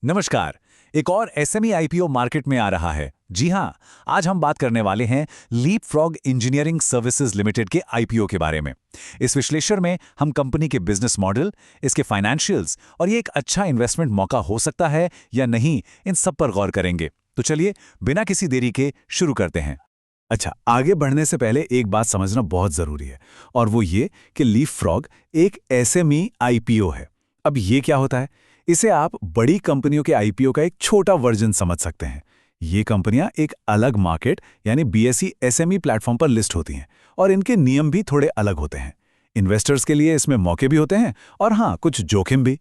नमस्कार। एक और एसएमई आईपीओ मार्केट में आ रहा है। जी हां, आज हम बात करने वाले हैं leap frog engineering services limited के आईपीओ के बारे में। इस विश्लेषण में हम कंपनी के बिजनेस मॉडल, इसके फाइनेंशियल्स और ये एक अच्छा इन्वेस्टमेंट मौका हो सकता है या नहीं, इन सब पर गौर करेंगे। तो चलिए बिना किसी देरी के शुरू करते हैं। अच्छा, आगे बढ़ने से पहले एक बात समझना बहुत जरूरी है, और वो ये कि लीप फ्रॉग एक एसएमई आईपीओ है। अब ये क्या होता है? इसे आप बड़ी कंपनियों के आईपीओ का एक छोटा वर्जन समझ सकते हैं। ये कंपनियां एक अलग मार्केट यानी बीएसई एसएमई प्लेटफॉर्म पर लिस्ट होती हैं, और इनके नियम भी थोड़े अलग होते हैं। इन्वेस्टर्स के लिए इसमें मौके भी होते हैं, और हाँ, कुछ जोखिम भी।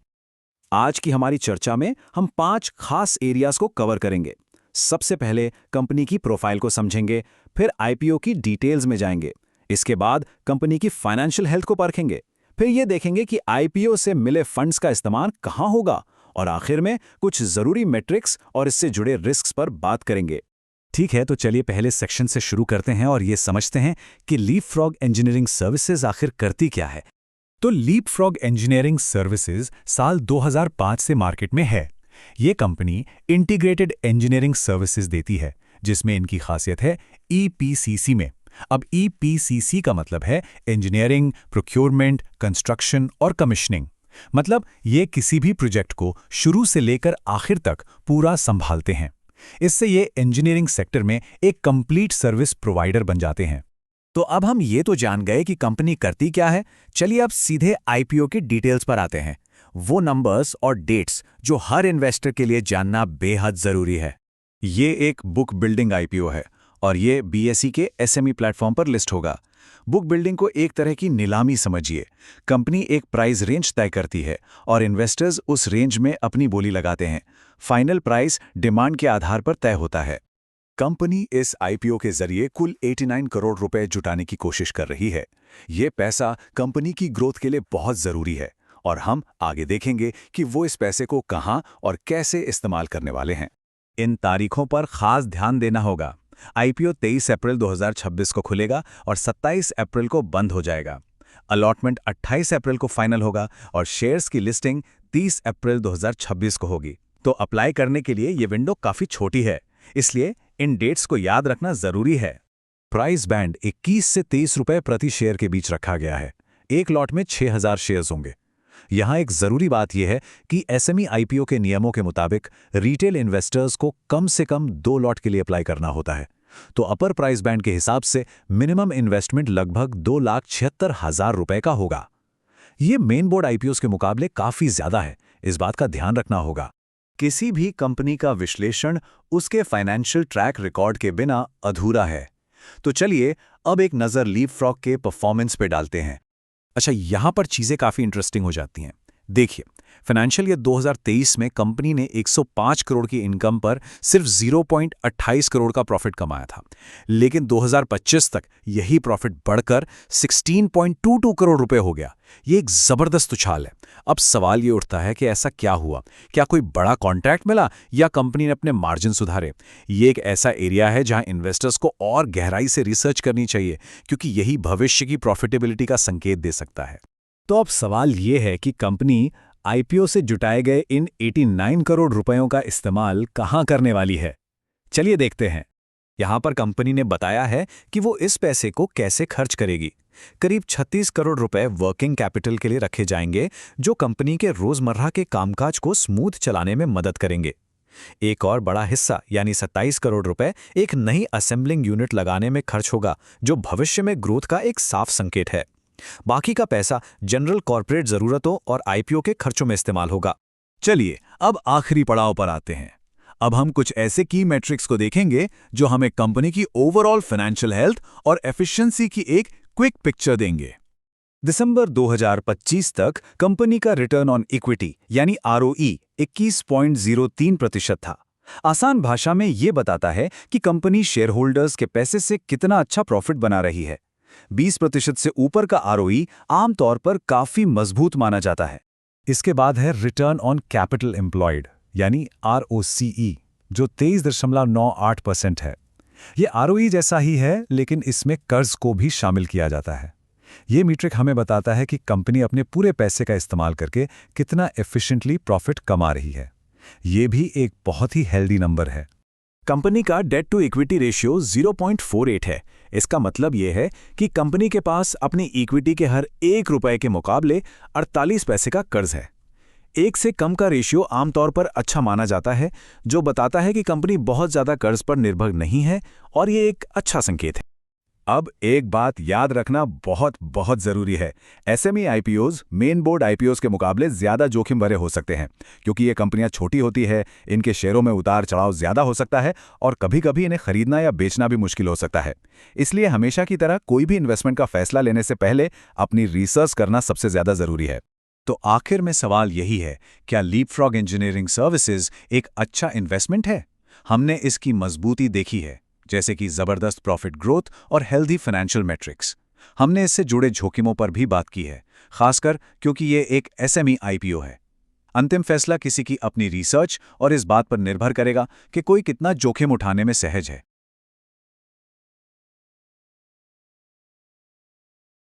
आज की हमारी चर्चा में हम 5 खास एरियाज को कवर करेंगे। सबसे पहले कंपनी की प्रोफाइल को समझेंगे, फिर आईपीओ की डिटेल्स में जाएंगे। इसके बाद कंपनी की फाइनेंशियल हेल्थ को परखेंगे, फिर ये देखेंगे कि आईपीओ से मिले फंड्स का इस्तेमाल कहाँ होगा, और आखिर में कुछ जरूरी मेट्रिक्स और इससे जुड़े रिस्क्स पर बात करेंगे। ठीक है, तो चलिए पहले सेक्शन से शुरू करते हैं और ये समझते हैं कि लीप फ्रॉग इंजीनियरिंग सर्विसेज आखिर करती क्या है। तो लीप फ्रॉग इंजीनियरिंग सर्विसेज साल 2005 से मार्केट में है। ये कंपनी इंटीग्रेटेड इंजीनियरिंग सर्विसेज देती है, जिसमें इनकी खासियत है ईपीसीसी में। अब ईपीसीसी का मतलब है इंजीनियरिंग, प्रोक्योरमेंट, कंस्ट्रक्शन और कमिश्निंग। मतलब ये किसी भी प्रोजेक्ट को शुरू से लेकर आखिर तक पूरा संभालते हैं। इससे ये इंजीनियरिंग सेक्टर में एक कंप्लीट सर्विस प्रोवाइडर बन जाते हैं। तो अब हम ये तो जान गए कि कंपनी करती क्या है। चलिए अब सीधे आईपीओ की डिटेल्स पर आते हैं, वो नंबर्स और डेट्स जो हर इन्वेस्टर के लिए जानना बेहद जरूरी है। ये एक बुक बिल्डिंग आईपीओ है, और ये बीएसई के एसएमई प्लेटफॉर्म पर लिस्ट होगा। बुक बिल्डिंग को एक तरह की नीलामी समझिए। कंपनी एक प्राइस रेंज तय करती है, और इन्वेस्टर्स उस रेंज में अपनी बोली लगाते हैं। फाइनल प्राइस डिमांड के आधार पर तय होता है। कंपनी इस आईपीओ के जरिए कुल 89 करोड़ रुपए जुटाने की कोशिश कर रही है। ये पैसा कंपनी की ग्रोथ के लिए बहुत जरूरी है, और हम आगे देखेंगे कि वो इस पैसे को कहां और कैसे इस्तेमाल करने वाले हैं। इन तारीखों पर खास ध्यान देना होगा। आईपीओ 23 अप्रैल 2026 को खुलेगा और 27 अप्रैल को बंद हो जाएगा। अलॉटमेंट 28 अप्रैल को फाइनल होगा, और शेयर्स की लिस्टिंग 30 अप्रैल 2026 को होगी। तो अप्लाई करने के लिए ये विंडो काफी छोटी है, इसलिए इन डेट्स को याद रखना जरूरी है। प्राइस बैंड 21 से 23 रुपए प्रति शेयर के बीच रखा गया है। एक लॉट में 6000 शेयर्स होंगे। यहां एक जरूरी बात यह है कि एसएमई आईपीओ के नियमों के मुताबिक रिटेल इन्वेस्टर्स को कम से कम 2 लॉट के लिए अप्लाई करना होता है। तो अपर प्राइस बैंड के हिसाब से मिनिमम इन्वेस्टमेंट लगभग 2,76,000 रुपए का होगा। ये मेन बोर्ड आईपीओस के मुकाबले काफी ज्यादा है, इस बात का ध्यान रखना होगा। किसी भी कंपनी का विश्लेषण उसके फाइनेंशियल ट्रैक रिकॉर्ड के बिना अधूरा है। तो चलिए अब एक नज़र लीप फ्रॉग के परफॉर्मेंस पे डालते हैं। अच्छा, यहां पर चीजें काफी इंटरेस्टिंग हो जाती हैं। देखिए, फाइनेंशियल ईयर 2023 में कंपनी ने 105 करोड़ की इनकम पर सिर्फ 0.28 करोड़ का प्रॉफिट कमाया था, लेकिन 2025 तक यही प्रॉफिट बढ़कर 16.22 करोड़ रुपए हो गया। ये एक जबरदस्त उछाल है। अब सवाल ये उठता है कि ऐसा क्या हुआ? क्या कोई बड़ा कॉन्ट्रैक्ट मिला, या कंपनी ने अपने मार्जिन सुधारे? ये एक ऐसा एरिया है जहां इन्वेस्टर्स को और गहराई से रिसर्च करनी चाहिए, क्योंकि यही भविष्य की प्रॉफिटेबिलिटी का संकेत दे सकता है। तो अब सवाल ये है कि कंपनी आईपीओ से जुटाए गए इन 89 करोड़ रुपयों का इस्तेमाल कहां करने वाली है। चलिए देखते हैं। यहां पर कंपनी ने बताया है कि वो इस पैसे को कैसे खर्च करेगी। करीब 36 करोड़ रुपए वर्किंग कैपिटल के लिए रखे जाएंगे, जो कंपनी के रोजमर्रा के कामकाज को स्मूथ चलाने में मदद करेंगे। एक और बड़ा हिस्सा यानी 27 करोड़ रुपए एक नई असेंबलिंग यूनिट लगाने में खर्च होगा, जो भविष्य में ग्रोथ का एक साफ संकेत है। बाकी का पैसा जनरल कॉर्पोरेट जरूरतों और आईपीओ के खर्चों में इस्तेमाल होगा। चलिए अब आखिरी पड़ाव पर आते हैं। अब हम कुछ ऐसे की मैट्रिक्स को देखेंगे जो हमें कंपनी की ओवरऑल फाइनेंशियल हेल्थ और एफिशिएंसी की एक क्विक पिक्चर देंगे। दिसंबर 2025 तक कंपनी का रिटर्न ऑन इक्विटी यानी आरओई 21.03% था। आसान भाषा में यह बताता है कि कंपनी शेयर होल्डर्स के पैसे से कितना अच्छा प्रॉफिट बना रही है। 20% से ऊपर का आरओई आमतौर पर काफी मजबूत माना जाता है। इसके बाद है रिटर्न ऑन कैपिटल एम्प्लॉयड यानी आरओसीई, जो 23.98% है। यह आरओई जैसा ही है, लेकिन इसमें कर्ज को भी शामिल किया जाता है। ये मीट्रिक हमें बताता है कि कंपनी अपने पूरे पैसे का इस्तेमाल करके कितना एफिशिएंटली प्रॉफिट कमा रही है। ये भी एक बहुत ही हेल्दी नंबर है। कंपनी का डेट टू इक्विटी रेशियो 0.48 है। इसका मतलब यह है कि कंपनी के पास अपनी इक्विटी के हर 1 रुपए के मुकाबले 48 पैसे का कर्ज है। 1 से कम का रेशियो आमतौर पर अच्छा माना जाता है, जो बताता है कि कंपनी बहुत ज्यादा कर्ज पर निर्भर नहीं है और ये एक अच्छा संकेत है। अब एक बात याद रखना बहुत बहुत जरूरी है। SME IPOs main board IPOs के मुकाबले ज्यादा जोखिम भरे हो सकते हैं, क्योंकि ये कंपनियां छोटी होती है, इनके शेयरों में उतार चढ़ाव ज्यादा हो सकता है और कभी-कभी इन्हें खरीदना या बेचना भी मुश्किल हो सकता है। इसलिए हमेशा की तरह कोई भी इन्वेस्टमेंट का फैसला लेने से पहले अपनी रिसर्च करना सबसे ज्यादा जरूरी है। तो आखिर में सवाल यही है, क्या लीपफ्रॉग इंजीनियरिंग सर्विसेज एक अच्छा इन्वेस्टमेंट है? हमने इसकी मजबूती देखी है, जैसे कि जबरदस्त प्रॉफिट ग्रोथ और हेल्दी फाइनेंशियल मैट्रिक्स। हमने इससे जुड़े जोखिमों पर भी बात की है, खासकर क्योंकि ये एक एसएमई आईपीओ है। अंतिम फैसला किसी की अपनी रिसर्च और इस बात पर निर्भर करेगा कि कोई कितना जोखिम उठाने में सहज है।